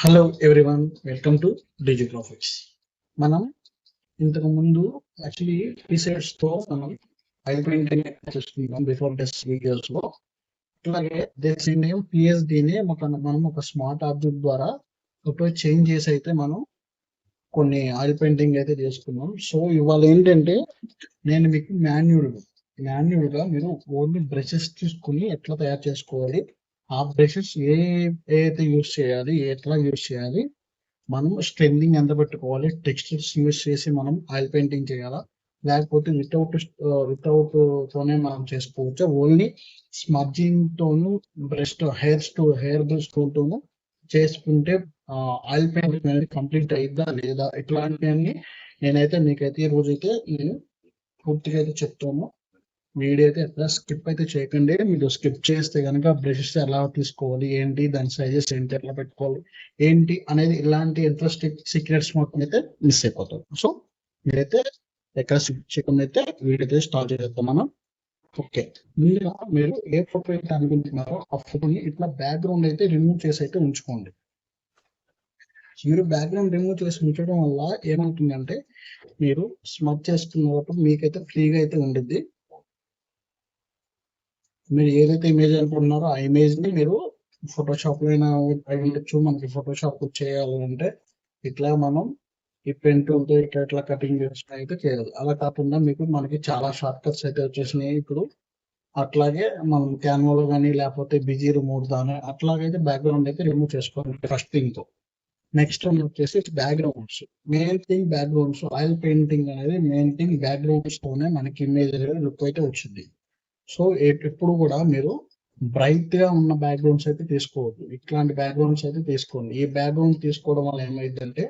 Hello everyone, welcome to Digigraphics. మనం ఇంతకు ముందు యాక్చువల్లీ ప్రీసెట్స్ తో మనం అయిపోయింది చూస్తున్నాం బిఫోర్ టెస్ట్ వీడియోస్ లో. అలాగే సేమ్ పిఎస్డిని మనం ఒక స్మార్ట్ ఆబ్జెక్ట్ ద్వారా ఫోటో చేంజ్ చేసి అయితే మనం కొన్ని ఆయిల్ పెయింటింగ్ అయితే చేసుకున్నాం. సో ఇవాళ ఏంటంటే నేను మీకు మాన్యువల్ గా మీరు ఓన్లీ బ్రషెస్ తీసుకుని ఎట్లా తయారు చేసుకోవాలి, ఆ బ్రషెస్ అయితే యూస్ చేయాలి, ఎట్లా యూస్ చేయాలి, మనం స్ట్రెంథింగ్ ఎంత పెట్టుకోవాలి, టెక్స్చర్స్ యూస్ చేసి మనం ఆయిల్ పెయింటింగ్ చేయాలా, లేకపోతే వితౌట్ తోనే మనం చేసుకోవచ్చు, ఓన్లీ స్మర్జింగ్ తోను హెయిర్ బ్రష్ తోను చేసుకుంటే ఆయిల్ పెయింటింగ్ అనేది కంప్లీట్ అయిద్దా లేదా, ఇట్లాంటివన్నీ నేనైతే మీకైతే ఈ రోజైతే నేను పూర్తిగా అయితే చెప్తాను. వీడియో అయితే ఎట్లా స్కిప్ అయితే చేయకండి. మీరు స్కిప్ చేస్తే కనుక బ్రషెస్ ఎలా తీసుకోవాలి, ఏంటి దాని సైజెస్ ఏంటి, ఎట్లా పెట్టుకోవాలి ఏంటి అనేది, ఇలాంటి ఇంట్రెస్టింగ్ సీక్రెట్స్ మొత్తం అయితే మిస్ అయిపోతారు. సో మీరైతే ఎక్కడ స్కిప్ చేయకుండా అయితే వీడియో అయితే స్టార్ట్ చేద్దాం మనం. ఓకే, ముందుగా మీరు ఏ ఫోటో అయితే అనుకుంటున్నారో ఆ ఫోటోని ఇట్లా బ్యాక్గ్రౌండ్ అయితే రిమూవ్ చేసి అయితే ఉంచుకోండి. మీరు బ్యాక్గ్రౌండ్ రిమూవ్ చేసి ఉంచడం వల్ల ఏమవుతుందంటే మీరు స్మచ్ చేసుకున్నప్పుడు మీకైతే ఫ్రీగా అయితే ఉండిద్ది. మీరు ఏదైతే ఇమేజ్ అనుకుంటున్నారో ఆ ఇమేజ్ ని మీరు ఫోటోషాప్ లో అయినా అయి ఉండొచ్చు. మనకి ఫోటోషాప్ చేయాలంటే ఇట్లా మనం ఈ పెన్ టూల్ తో ఇట్లా కటింగ్ చేసుకుని అయితే చేయాలి. అలా కాకుండా మనకి చాలా షార్ట్ కట్స్ అయితే వచ్చేసినాయి ఇప్పుడు. అట్లాగే మనం క్యాన్వాలో కానీ లేకపోతే బిజీ రిమూవ్ దాని అట్లాగైతే బ్యాక్గ్రౌండ్ అయితే రిమూవ్ చేసుకోవాలి ఫస్ట్ థింగ్ తో. నెక్స్ట్ వన్ వచ్చేసి backgrounds. Main thing backgrounds, oil painting అనేది మెయిన్ థింగ్. బ్యాక్గ్రౌండ్స్ తోనే మనకి ఇమేజ్ అనేది లుక్ అయితే వచ్చింది. సో ఎప్పుడు కూడా మీరు బ్రైట్ గా ఉన్న బ్యాక్గ్రౌండ్స్ అయితే తీసుకోవద్దు. ఇట్లాంటి బ్యాక్గ్రౌండ్స్ అయితే తీసుకోండి. ఈ బ్యాక్గ్రౌండ్ తీసుకోవడం వల్ల ఏమైందంటే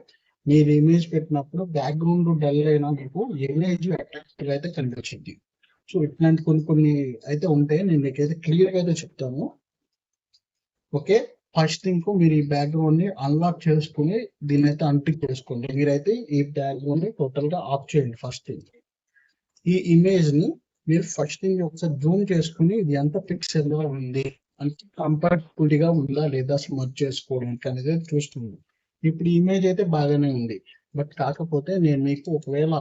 మీరు ఇమేజ్ పెట్టినప్పుడు బ్యాక్గ్రౌండ్ డల్ అయినా మీకు ఇమేజ్ అట్రాక్టివ్ గా అయితే కనిపించింది. సో ఇట్లాంటి కొన్ని అయితే ఉంటాయి, నేను మీకైతే క్లియర్ గా అయితే చెప్తాను. ఓకే, ఫస్ట్ థింగ్ మీరు ఈ బ్యాక్గ్రౌండ్ ని అన్లాక్ చేసుకుని దీన్ని అయితే అన్టిక్ చేసుకోండి. మీరైతే ఈ బ్యాక్గ్రౌండ్ ని టోటల్ గా ఆఫ్ చేయండి. ఫస్ట్ థింగ్ ఈ ఇమేజ్ ని మీరు ఫస్ట్ థింగ్ ఒకసారి జూమ్ చేసుకుని ఇది ఎంత పిక్సెల్ గా ఉంది, అంటే కంఫర్టబుల్ గా ఉందా లేదా స్మర్జ్ చేసుకోవడానికి అనేది చూస్తుంది. ఇప్పుడు ఇమేజ్ అయితే బాగానే ఉంది, బట్ కాకపోతే నేను మీకు ఒకవేళ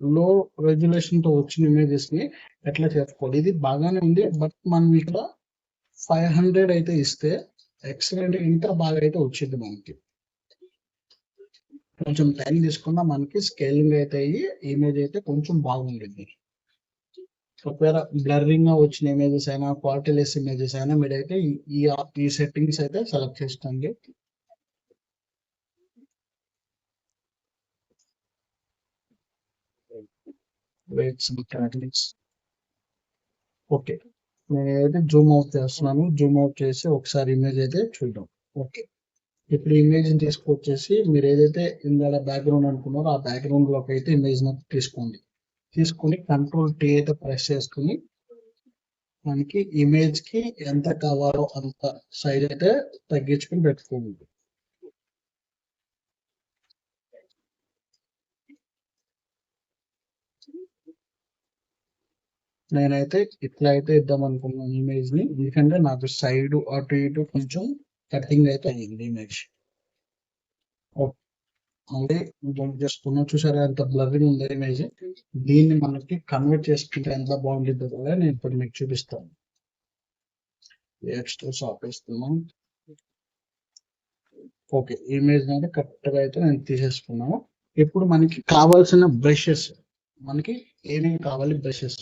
లో రెజల్యూషన్ తో వచ్చిన ఇమేజెస్ ని ఎట్లా చేసుకోవాలి, ఇది బాగానే ఉంది బట్ మనం ఇక్కడ 500 అయితే ఇస్తే ఎక్సలెంట్ ఇంకా బాగా అయితే వచ్చింది. మనకి కొంచెం టైం తీసుకున్నా మనకి స్కేలింగ్ అయితే అయ్యి ఇమేజ్ అయితే కొంచెం బాగుంటుంది. ఒకవేళ బ్లర్రింగ్ గా వచ్చిన ఇమేజెస్ అయినా క్వాలిటీ లెస్ ఇమేజెస్ అయినా మీరైతే ఈ సెట్టింగ్స్ అయితే సెలెక్ట్ చేసుకోండి. ఓకే, నేను ఏదైతే జూమ్ అవుట్ చేస్తున్నాను, జూమ్ అవుట్ చేసి ఒకసారి ఇమేజ్ అయితే చూద్దాం. ఓకే, ఇప్పుడు ఇమేజ్ తీసుకొచ్చేసి మీరు ఏదైతే ఇందులో బ్యాక్గ్రౌండ్ అనుకున్నారో ఆ బ్యాక్గ్రౌండ్ లోకి అయితే ఇమేజ్ తీసుకోండి. తీసుకుని కంట్రోల్ టీ అయితే ప్రెస్ చేసుకుని మనకి ఇమేజ్ కి ఎంత కావాలో అంత సైజ్ అయితే తగ్గించుకుని పెట్టుకోండి. నేనైతే ఇట్లా అయితే ఇద్దాం అనుకున్నాను ఇమేజ్ ని, ఎందుకంటే నాకు సైడ్ అటు ఇటు కొంచెం కటింగ్ అయితే అయ్యింది ఇమేజ్. అంటే చేసుకున్నా చూసారా ఎంత బ్లర్రింగ్ ఉంది ఇమేజ్. దీన్ని మనకి కన్వర్ట్ చేసుకుంటే ఎంత బాగుంటుందో కూడా నేను ఇప్పుడు మీకు చూపిస్తాను. ఎక్స్ట్రా ఆపేస్తున్నాం. ఓకే, ఇమేజ్ అయితే కరెక్ట్ గా అయితే నేను తీసేసుకున్నాను. ఇప్పుడు మనకి కావాల్సిన బ్రషెస్, మనకి ఏమేమి కావాలి బ్రషెస్,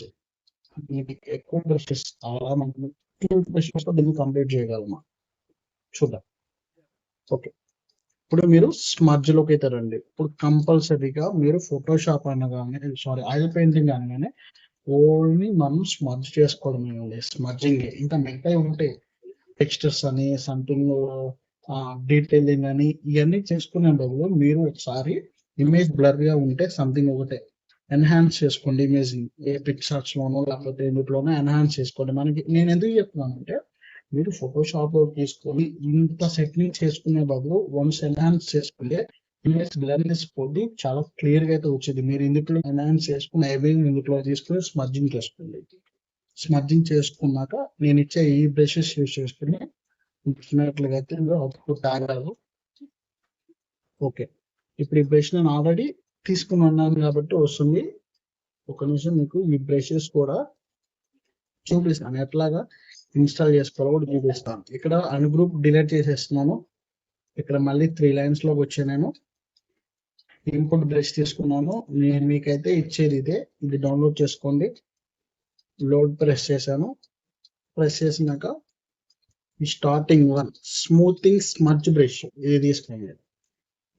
మీకు ఎక్కువ బ్రషెస్ కావాలా, మనకి బ్రషెస్ తో దీన్ని కంప్లీట్ చేయగలమా చూద్దాం. ఓకే, ఇప్పుడు మీరు స్మర్జ్ లోకి అయితే రండి. ఇప్పుడు కంపల్సరీగా మీరు ఫోటోషాప్ అనగానే, ఆయిల్ పెయింటింగ్ అనగానే ఓన్లీ మనం స్మర్జ్ చేసుకోవడమే ఉంది. స్మర్జింగ్ ఇంకా మిగతాయి ఉంటాయి, టెక్స్చర్స్ అని సంథింగ్ డీటెయిలింగ్ అని, ఇవన్నీ చేసుకునే బదులు మీరు ఒకసారి ఇమేజ్ బ్లర్ గా ఉంటే సంథింగ్ ఒకటే ఎన్హాన్స్ చేసుకోండి ఇమేజ్ ని. ఏ పిక్సార్ట్స్ లోనో లేకపోతే ఎందులోనో ఎన్హాన్స్ చేసుకోండి. మనకి నేను ఎందుకు చెప్తున్నాను అంటే, మీరు ఫోటోషాప్ లో తీసుకొని ఇంత సెట్టింగ్ చేసుకునే బదులు వన్స్ ఎన్హాన్స్ చేసుకుంటే ఇమేజ్ బ్లర్నెస్ పోయి చాలా క్లియర్ గా అయితే వచ్చింది. మీరు ఇందులో ఎన్హాన్స్ చేసుకుని ఇందులో తీసుకుని స్మర్జింగ్ చేసుకోండి. స్మర్జింగ్ చేసుకున్నాక నేను ఇచ్చే ఈ బ్రషెస్ యూజ్ చేసుకుని ఇచ్చినట్లుగా అయితే అవుట్పుట్ ఆగరాదు. ఓకే, ఇప్పుడు ఈ బ్రష్ నేను ఆల్రెడీ తీసుకుని ఉన్నాను కాబట్టి వస్తుంది. ఒక నిమిషం మీకు ఈ బ్రషెస్ కూడా చూపిస్తాను, ఎట్లాగా ఇన్స్టాల్ చేసుకోవాలో కూడా చూపిస్తాను. ఇక్కడ అన్గ్రూప్ డిలీట్ చేసేస్తున్నాను. ఇక్కడ మళ్ళీ 3 లైన్స్ లోకి వచ్చాను. నేను ఇన్పుట్ బ్రష్ తీసుకున్నాను. నేను మీకైతే ఇచ్చేది ఇదే, ఇది డౌన్లోడ్ చేసుకోండి. లోడ్ ప్రెస్ చేశాను. ప్రెస్ చేసినాక ఈ starting one smoothing smudge brush ఇది తీసుకోండి.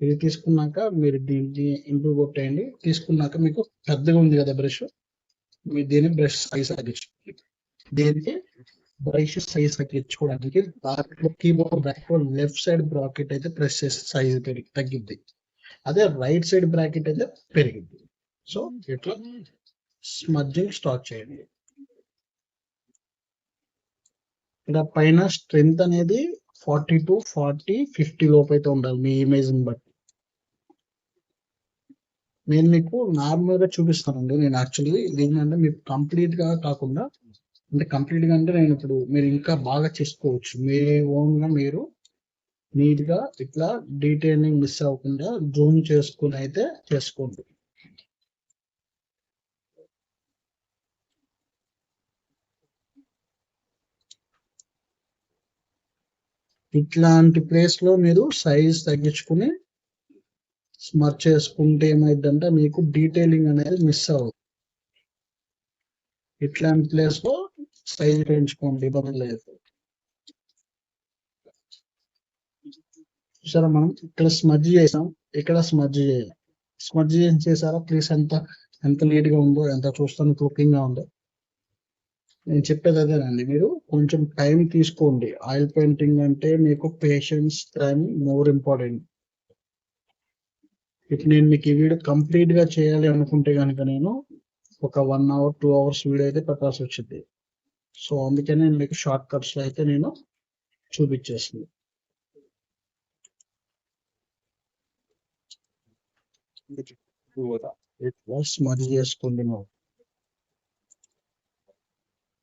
ఇది తీసుకున్నాక మీరు దీన్ని ఇంప్రూవ్ కొట్టేయండి. తీసుకున్నాక మీకు పెద్దగా ఉంది కదా బ్రష్, మీరు దీన్ని బ్రష్ సైజ్ తగ్గించుకోండి. దీనికి బ్రష్ సైజ్ తగ్గించుకోవడానికి దాంట్లో keyboard bracket left side bracket అయితే ప్రెస్ చేస్తే సైజ్ తగ్గిద్ది, అదే రైట్ సైడ్ బ్రాకెట్ అయితే పెరిగింది. సో ఇట్లా స్మడ్జింగ్ స్టార్ట్ చేయండి. ఇక్కడ పైన స్ట్రెంత్ అనేది 40 to 40, 50 లోపు అయితే ఉండాలి మీ ఇమేజ్ ని బట్టి. నేను మీకు నార్మల్ గా చూపిస్తానండి. నేను యాక్చువల్లీ ఏంటంటే మీకు కంప్లీట్ గా కాకుండా, అంటే కంప్లీట్ గా అంటే నేను ఇప్పుడు మీరు ఇంకా బాగా చేసుకోవచ్చు. మీ ఓన్ గా మీరు నీట్ గా ఇట్లా డీటెయిలింగ్ మిస్ అవ్వకుండా జూమ్ చేసుకుని అయితే చేసుకోండి. ఇట్లాంటి ప్లేస్ లో మీరు సైజ్ తగ్గించుకుని స్మర్చ్ చేసుకుంటే ఏమైందంటే మీకు డీటెయిలింగ్ అనేది మిస్ అవ్వదు. ఇట్లాంటి ప్లేస్ లో సైజ్ పెంచుకోండి, ఇబ్బంది లేదు. చూసారా, మనం ఇక్కడ స్మడ్జ్ చేసాం, ఇక్కడ స్మడ్జ్ చేయాలి. స్మడ్జ్ చేసారా ప్లేస్ ఎంత నీట్ గా ఉందో, ఎంత చూస్తానికి లుకింగ్ గా ఉందో. నేను చెప్పేది అదేనండి, మీరు కొంచెం టైం తీసుకోండి. ఆయిల్ పెయింటింగ్ అంటే మీకు పేషెన్స్, టైం మోర్ ఇంపార్టెంట్. ఇప్పుడు నేను మీకు ఈ వీడియో కంప్లీట్ గా చేయాలి అనుకుంటే కనుక నేను ఒక 1 hour 2 hours వీడియో అయితే పెట్టాల్సి వచ్చింది. సో అందుకని నేను మీకు షార్ట్ కట్స్ లో అయితే నేను చూపించేస్తుంది. ఇట్లా స్మజ్ చేసుకోండి.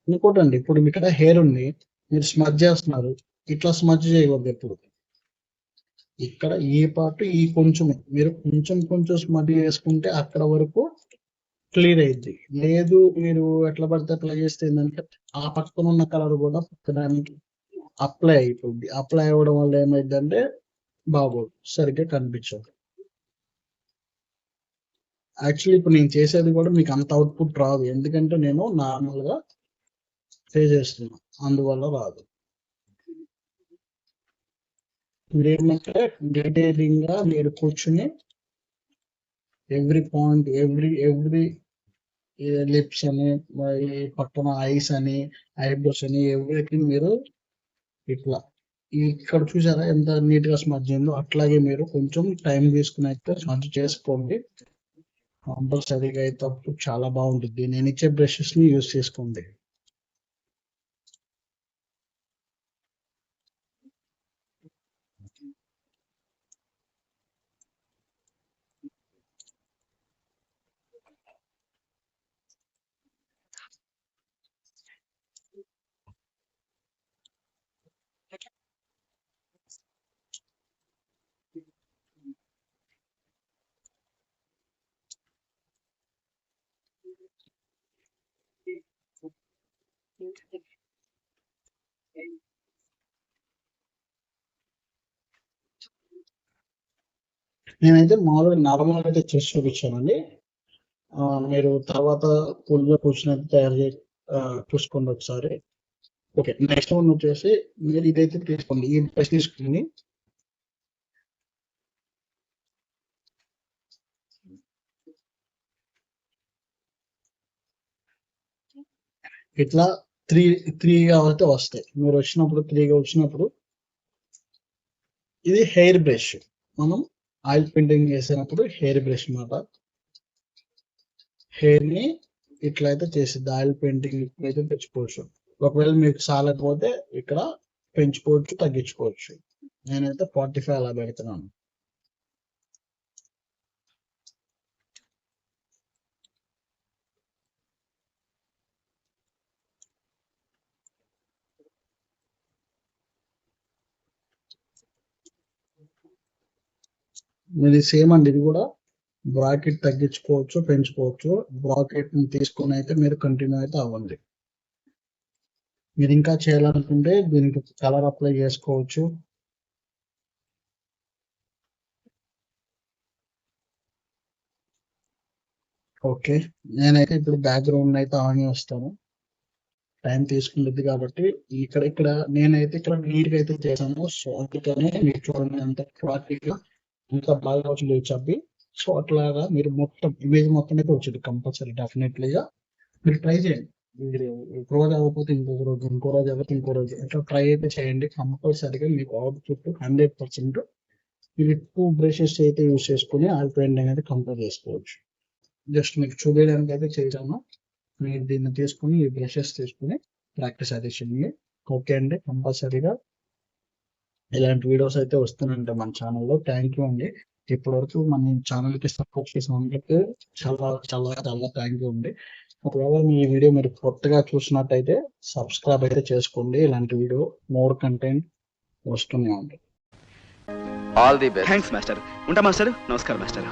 ఇంకోటండి, ఇప్పుడు మీ ఇక్కడ హెయిర్ ఉంది, మీరు స్మజ్ చేస్తున్నారు, ఇట్లా స్మజ్ చేయకూడదు ఎప్పుడు. ఇక్కడ ఈ పార్ట్ ఈ కొంచెం మీరు కొంచెం కొంచెం స్మజ్ చేసుకుంటే అక్కడ వరకు క్లియర్ అయింది. లేదు మీరు ఎట్లా పడితే అట్లా చేస్తే ఏంటంటే ఆ పక్కన ఉన్న కలర్ కూడా పక్కదానికి అప్లై అయిపోద్ది. అప్లై అవ్వడం వల్ల ఏమైందంటే బాగోదు, సరిగ్గా కనిపించదు. యాక్చువల్లీ ఇప్పుడు నేను చేసేది కూడా మీకు అంత అవుట్పుట్ రాదు, ఎందుకంటే నేను నార్మల్ గా పే చేస్తున్నా, అందువల్ల రాదు. మీరేమంటే డీటెయిలింగ్ గా మీరు కూర్చుని ఎవ్రీ పాయింట్, ఎవ్రీ లిప్స్ అని, మరి పక్కన ఐస్ అని, ఐబ్రోస్ అని, ఎవ్రీథింగ్ మీరు ఇట్లా ఇక్కడ చూసారా ఎంత నీట్ గా స్మజ్ అయిందో, అట్లాగే మీరు కొంచెం టైం తీసుకుని అయితే స్మజ్ చేసుకోండి. కంపల్సరీగా అయితే అప్పుడు చాలా బాగుంటుంది. నేను ఇచ్చే బ్రషెస్ ని యూజ్ చేసుకోండి. నేనైతే మామూలుగా నార్మల్ అయితే చేసి చూపించానండి. మీరు తర్వాత పూల్గా కూర్చున్నట్టు తయారు చేసి చూసుకోండి ఒకసారి. ఓకే, నెక్స్ట్ వన్ వచ్చేసి మీరు ఇదైతే తీసుకోండి, ఈ బ్రష్ తీసుకుని ఇట్లా త్రీ త్రీగా అయితే వస్తాయి. మీరు వచ్చినప్పుడు త్రీగా వచ్చినప్పుడు ఇది హెయిర్ బ్రష్. మనం ఆయిల్ పెయింటింగ్ చేసినప్పుడు హెయిర్ బ్రష్ అన్నమాట. హెయిర్ ని ఇట్లా అయితే చేసిద్ది. ఆయిల్ పెయింటింగ్ అయితే తెచ్చుకోవచ్చు. ఒకవేళ మీకు చాలకపోతే ఇక్కడ పెంచుకోవచ్చు, తగ్గించుకోవచ్చు. నేనైతే 45 అలా పెడుతున్నాను. ఇది సేమ్ అండి, ఇది కూడా బ్రాకెట్ తగ్గించుకోవచ్చు, పెంచుకోవచ్చు. బ్రాకెట్ తీసుకొని అయితే మీరు కంటిన్యూ అయితే అవ్వండి. మీరు ఇంకా చేయాలనుకుంటే దీనికి కలర్ అప్లై చేసుకోవచ్చు. ఓకే, నేనైతే ఇప్పుడు బ్యాక్గ్రౌండ్ అయితే ఆన్ చేస్తాను. టైం తీసుకుంటుంది కాబట్టి ఇక్కడ నేనైతే ఇక్కడ నీట్ గా అయితే చేశాను. సో అందుకనే మీరు చూడండి ఎంత క్లారిటీగా ఎంత బాగా వచ్చింది చెప్పి. సో అట్లాగా మీరు మొత్తం ఇమేజ్ మొత్తం అయితే వచ్చింది కంపల్సరీ డెఫినెట్లీగా మీరు ట్రై చేయండి. మీరు ఒక రోజు అవ్వకపోతే ఇంకొక రోజు, ఇంకో రోజు అవ్వకపోతే ఇంకో రోజు, ఇట్లా ట్రై అయితే చేయండి. కంపల్సరీగా మీకు అవుట్పుట్ 100%. మీరు 2 బ్రషెస్ అయితే యూస్ చేసుకుని ఆయిల్ పెయింటింగ్ అయితే కంప్లీట్ చేసుకోవచ్చు. జస్ట్ మీకు చూపించడానికి అయితే చేశాను. మీరు దీన్ని తీసుకుని ఈ బ్రషెస్ తీసుకుని ప్రాక్టీస్ అయితే చేయండి. ఓకే అండి, కంపల్సరీగా ఇలాంటి వీడియోస్ అయితే వస్తున్నాయంటే మన ఛానల్లో. థ్యాంక్ యూ అండి. ఇప్పటి వరకు మన ఛానల్కి సపోర్ట్ చేసిన వాళ్ళకి చాలా చాలా చాలా థ్యాంక్ యూ అండి. ఒకవేళ మీ వీడియో మీరు కొత్తగా చూసినట్టయితే సబ్స్క్రైబ్ అయితే చేసుకోండి. ఇలాంటి వీడియో మోర్ కంటెంట్ వస్తూనే ఉంటుంది. All the best. Thanks master. ఉంటా మాస్టర్. నమస్కారం మాస్టర్.